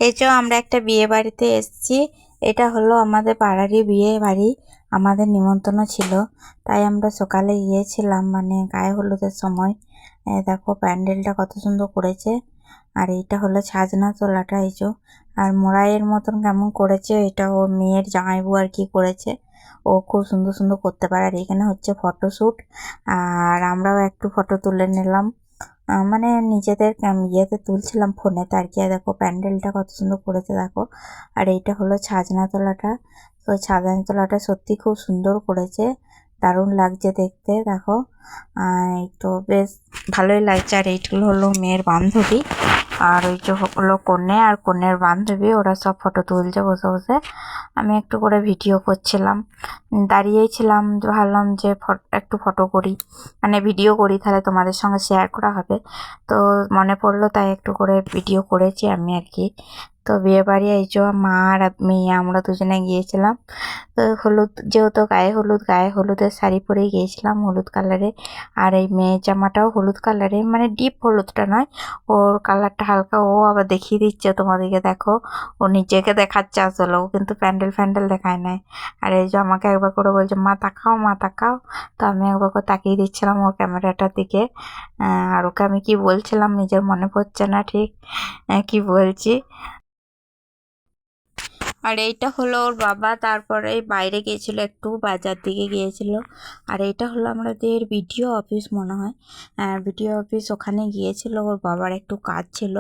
এই যে আমরা একটা বিয়ে বাড়িতে এসেছি। এটা হলো আমাদের পাড়ারই বিয়ে বাড়ি। আমাদের নিমন্ত্রণ ছিল, তাই আমরা সকালে গিয়েছিলাম মানে গায়ে হলুদের সময়। দেখো প্যান্ডেলটা কত সুন্দর করেছে। আর এইটা হলো ছাজনা তোলাটা, এই যে। আর মোড়াইয়ের মতন কেমন করেছে, এটা ওর মেয়ের জামাইবু আর কি করেছে। ও খুব সুন্দর সুন্দর করতে পারে। আর এখানে হচ্ছে ফটোশ্যুট। আর আমরাও একটু ফটো তুলে নিলাম। মানে নিজেদের ইয়েতে তুলছিলাম ফোনেতে আর কি। আর দেখো প্যান্ডেলটা কত সুন্দর করেছে দেখো। আর এইটা হলো ছাজনা তলাটা। তো ছাজনা তলাটা সত্যি খুব সুন্দর করেছে, দারুণ লাগছে দেখতে দেখো। এই তো বেশ ভালোই লাগছে। আর এইগুলো হলো মেয়ের বান্ধবী, আর ওই যে হলো কনে আর কনের বান্ধবী, ওরা সব ফটো তুলছে বসে বসে। আমি একটু করে ভিডিও করছিলাম, দাঁড়িয়েই ছিলাম। ভাবলাম যে একটু ফটো করি, মানে ভিডিও করি, তাহলে তোমাদের সঙ্গে শেয়ার করা হবে। তো মনে পড়লো তাই একটু করে ভিডিও করেছি আমি আর কি। তো বিয়ে বাড়ি এই যে মা আর মেয়ে আমরা দুজনে গিয়েছিলাম। তো হলুদ, যেহেতু গায়ে হলুদের শাড়ি পরেই গিয়েছিলাম, হলুদ কালারে। আর এই মেয়ের জামাটাও হলুদ কালারে, মানে ডিপ হলুদটা নয়, ওর কালারটা হালকা। ও আবার দেখিয়ে দিচ্ছে তোমাদেরকে, দেখো ও নিজেকে দেখাচ্ছে আসলে, ও কিন্তু প্যান্ডেল দেখায় নাই। আর এই যে আমাকে একবার করে বলছে মা তাকাও মা তাকাও। তো আমি একবার করে তাকিয়ে দিচ্ছিলাম ওর ক্যামেরাটার দিকে। আর ওকে আমি কি বলছিলাম নিজের মনে পড়ছে না ঠিক কি বলছি। আর এইটা হলো ওর বাবা, তারপরে বাইরে গিয়েছিল, একটু বাজার দিকে গিয়েছিল। আর এইটা হলো আমাদের বিডিও অফিস মনে হয়। বিডিও অফিস, ওখানে গিয়েছিল, ওর বাবার একটু কাজ ছিল।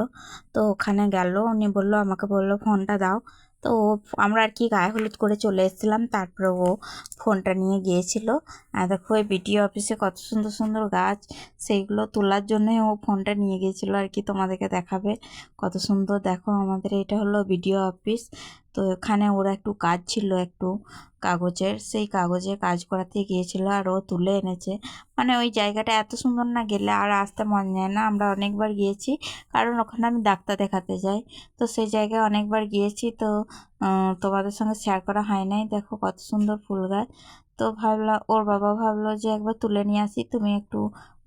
তো ওখানে গেল, উনি বললো, আমাকে বললো ফোনটা দাও। তো আমরা আর কি গায়ে হলুদ করে চলে এসেছিলাম, তারপরে ও ফোনটা নিয়ে গিয়েছিল। দেখো এই বিডিও অফিসে কত সুন্দর সুন্দর গাছ, সেইগুলো তোলার জন্যই ও ফোনটা নিয়ে গিয়েছিলো আর কি। তোমাদেরকে দেখাবে কত সুন্দর। দেখো আমাদের এটা হলো বিডিও অফিস। তো এখানে ওরা একটু কাজ ছিল, একটু কাগজের, সেই কাগজে কাজ করাতে গিয়েছিল, আর ও তুলে এনেছে। মানে ওই জায়গাটা এত সুন্দর না, গেলে আর আসতে মন যায় না। আমরা অনেকবার গিয়েছি, কারণ ওখানে আমি ডাক্তার দেখাতে যাই। তো সেই জায়গায় অনেকবার গিয়েছি। তো তোমাদের সঙ্গে শেয়ার করা হয় নাই। দেখো কত সুন্দর ফুল গাছ। তো ভাবলাম, ওর বাবা ভাবলো যে একবার তুলে নিয়ে আসি, তুমি একটু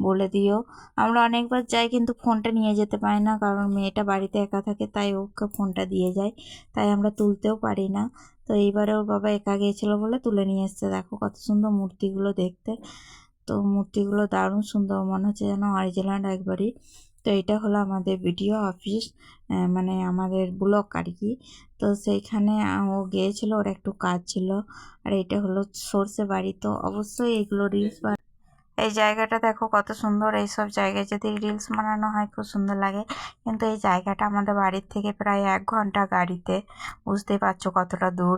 বলে দিও। আমরা অনেকবার যাই কিন্তু ফোনটা নিয়ে যেতে পারি না, কারণ মেয়েটা বাড়িতে একা থাকে, তাই ওকে ফোনটা দিয়ে যায়, তাই আমরা তুলতেও পারি না। তো এইবারে ওর বাবা একা গিয়েছিলো বলে তুলে নিয়ে এসছে। দেখো কত সুন্দর মূর্তিগুলো দেখতে। তো মূর্তিগুলো দারুণ সুন্দর, মনে হচ্ছে যেন অরিজিনাল একবারই। তো এটা হলো আমাদের বিডিও অফিস, মানে আমাদের ব্লক আর কি। তো সেইখানে ও গিয়েছিল, ওর একটু কাজ ছিল। আর এটা হলো সর্ষে বাড়ি। তো অবশ্যই এগুলো রিলস, এই জায়গাটা দেখো কত সুন্দর। এইসব জায়গায় যদি রিলস বানানো হয় খুব সুন্দর লাগে। কিন্তু এই জায়গাটা আমাদের বাড়ির থেকে প্রায় 1 ঘন্টা গাড়িতে, বুঝতেই পারছো কতটা দূর।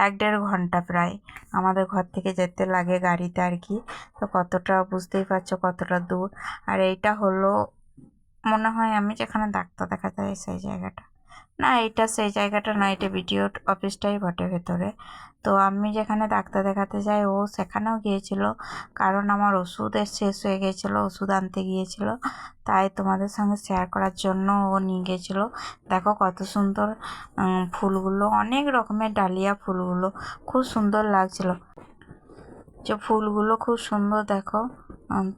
1-1.5 ঘন্টা প্রায় আমাদের ঘর থেকে যেতে লাগে গাড়িতে আর কি। তো কতটা, বুঝতেই পারছো কতটা দূর। আর এইটা হলো মনে হয় আমি যেখানে ডাক্তার দেখাতে যাই সেই জায়গাটা। না, এটা সেই জায়গাটা না, এটা বিডিও অফিসটাই বটে ভেতরে। তো আমি যেখানে ডাক্তার দেখাতে যাই ও সেখানেও গিয়েছিল, কারণ আমার ওষুধের শেষ হয়ে গিয়েছিলো, ওষুধ আনতে গিয়েছিল। তাই তোমাদের সঙ্গে শেয়ার করার জন্য ও নিয়ে গিয়েছিলো। দেখো কত সুন্দর ফুলগুলো, অনেক রকমের ডালিয়া ফুলগুলো, খুব সুন্দর লাগছিল। যে ফুলগুলো খুব সুন্দর দেখো।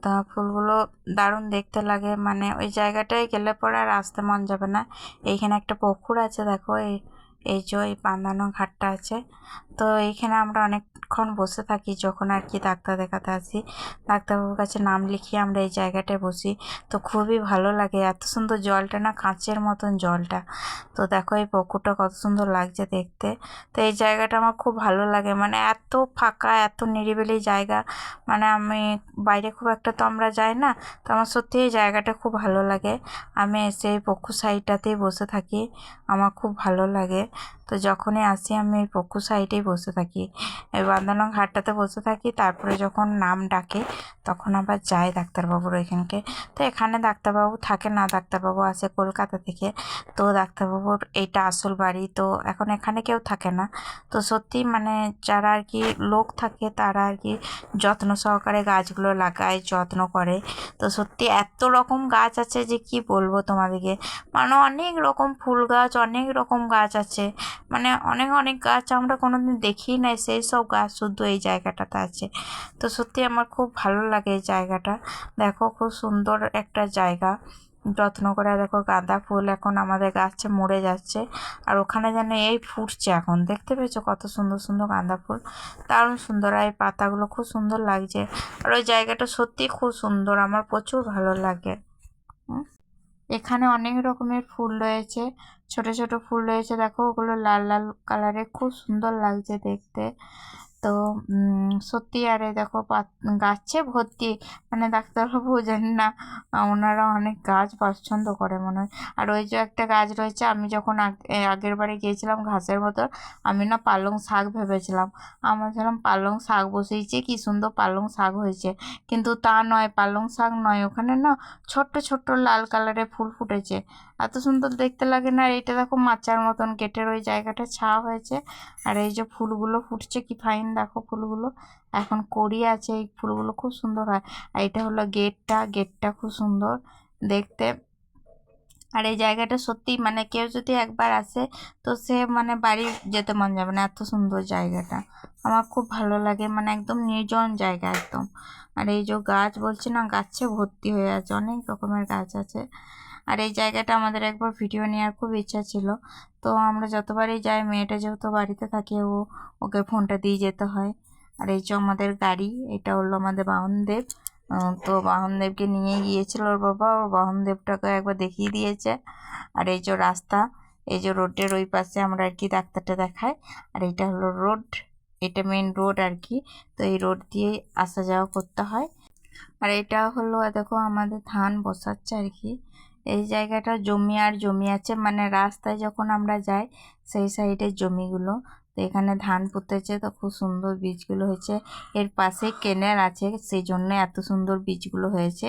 তা ফুলগুলো দারুণ দেখতে লাগে, মানে ওই জায়গাটায় গেলে পরে আর আসতে মন যাবে না। এইখানে একটা পুকুর আছে দেখো, এই যে এই বাঁধানো ঘাটটা আছে। তো এইখানে আমরা অনেকক্ষণ বসে থাকি যখন আর কি ডাক্তার দেখাতে আসি। ডাক্তারবাবুর কাছে নাম লিখিয়ে আমরা এই জায়গাটায় বসি। তো খুবই ভালো লাগে, এত সুন্দর জলটা না, কাঁচের মতন জলটা। তো দেখো এই পুকুরটা কত সুন্দর লাগছে দেখতে। তো এই জায়গাটা আমার খুব ভালো লাগে, মানে এত ফাঁকা, এত নিরিবিলি জায়গা। মানে আমি বাইরে খুব একটা তো আমরা যাই না, তো আমার সত্যি এই জায়গাটা খুব ভালো লাগে। আমি এসে এই পুকুর সাইডটাতেই বসে থাকি, আমার খুব ভালো লাগে। তো যখনই আসি আমি এই পুকুর সাইডেই বসে থাকি, এই বাঁধানো ঘাটটাতে বসে থাকি। তারপরে যখন নাম ডাকে তখন আবার যাই ডাক্তারবাবুর ওইখানকে। তো এখানে ডাক্তারবাবু থাকে না, ডাক্তারবাবু আসে কলকাতা থেকে। তো ডাক্তারবাবুর এইটা আসল বাড়ি, তো এখন এখানে কেউ থাকে না। তো সত্যি মানে যারা আর কি লোক থাকে তারা আর কি যত্ন সহকারে গাছগুলো লাগায়, যত্ন করে। তো সত্যি এত রকম গাছ আছে যে কি বলবো তোমাদেরকে, মানে অনেক রকম ফুল গাছ, অনেক রকম গাছ আছে, মানে অনেক অনেক গাছ আমরা কোনোদিন দেখিই নাই, সেই সব গাছ শুধু এই জায়গাটাতে আছে। তো সত্যি আমার খুব ভালো লাগে এই জায়গাটা। দেখো খুব সুন্দর একটা জায়গা। যত্ন করে। দেখো গাঁদা ফুল এখন আমাদের গাছে মরে যাচ্ছে, আর ওখানে যেন এই ফুটছে এখন, দেখতে পেয়েছো কত সুন্দর সুন্দর গাঁদা ফুল, দারুণ সুন্দর। আর এই পাতাগুলো খুব সুন্দর লাগছে, আর ওই জায়গাটা সত্যি খুব সুন্দর, আমার প্রচুর ভালো লাগে। এখানে অনেক রকমের ফুল রয়েছে, ছোট ছোট ফুল রয়েছে, দেখো ওগুলো লাল লাল কালারের, খুব সুন্দর লাগছে দেখতে। তো সত্যি, আরে দেখো গাছে ভর্তি, মানে ডাক্তারবাবু জানি না, ওনারা অনেক গাছ পছন্দ করে মনে হয়। আর ওই যে একটা গাছ রয়েছে, আমি যখন আগের বারে গিয়েছিলাম ঘাসের মতো, আমি না পালং শাক ভেবেছিলাম, আমার যেরকম পালং শাক বসিয়েছে, কি সুন্দর পালং শাক হয়েছে, কিন্তু তা নয়, পালং শাক নয়, ওখানে না ছোট্ট ছোট্ট লাল কালারের ফুল ফুটেছে, এত সুন্দর দেখতে লাগে না। আর এইটা দেখো মাচার মতন গেটের ওই জায়গাটা ছাওয়া হয়েছে, আর এই যে ফুলগুলো ফুটছে কি ফাইন, দেখো ফুলগুলো এখন কড়ি আছে, এই ফুলগুলো খুব সুন্দর হয়। আর এটা হলো গেটটা, গেটটা খুব সুন্দর দেখতে। আর এই জায়গাটা সত্যি, মানে কেউ যদি একবার আসে তো সে মানে বাড়ি যেতে মন যাবে না, এত সুন্দর জায়গাটা, আমার খুব ভালো লাগে, মানে একদম নির্জন জায়গা একদম। আর এই যে গাছ বলছি না, গাছে ভর্তি হয়ে আছে, অনেক রকমের গাছ আছে। আর এই জায়গাটা আমাদের একবার ভিডিও নেওয়ার খুব ইচ্ছা ছিল, তো আমরা যতবারই যাই, মেয়েটা যেহেতু বাড়িতে থাকে, ওকে ফোনটা দিয়ে যেতে হয়। আর এই যে আমাদের গাড়ি, এটা হলো আমাদের বাহনদেব, তো বাহনদেবকে নিয়ে গিয়েছিল ওর বাবা, ওর বাহনদেবটাকে একবার দেখিয়ে দিয়েছে। আর এই যে রাস্তা, এই যে রোডের ওই পাশে আমরা আর কি ডাক্তারটা দেখাই, আর এটা হলো রোড, এটা মেন রোড আর কি, তো এই রোড দিয়ে আসা যাওয়া করতে হয়। আর এটা হলো দেখো আমাদের ধান বসাচ্ছে আর কি, এই জায়গাটা জমি আর জমি আছে, মানে রাস্তায় যখন আমরা যাই সেই সাইডের জমিগুলো, তো এখানে ধান পুঁতেছে, তো খুব সুন্দর বীজগুলো হয়েছে, এর পাশে কেনেল আছে, সেই জন্য এত সুন্দর বীজগুলো হয়েছে।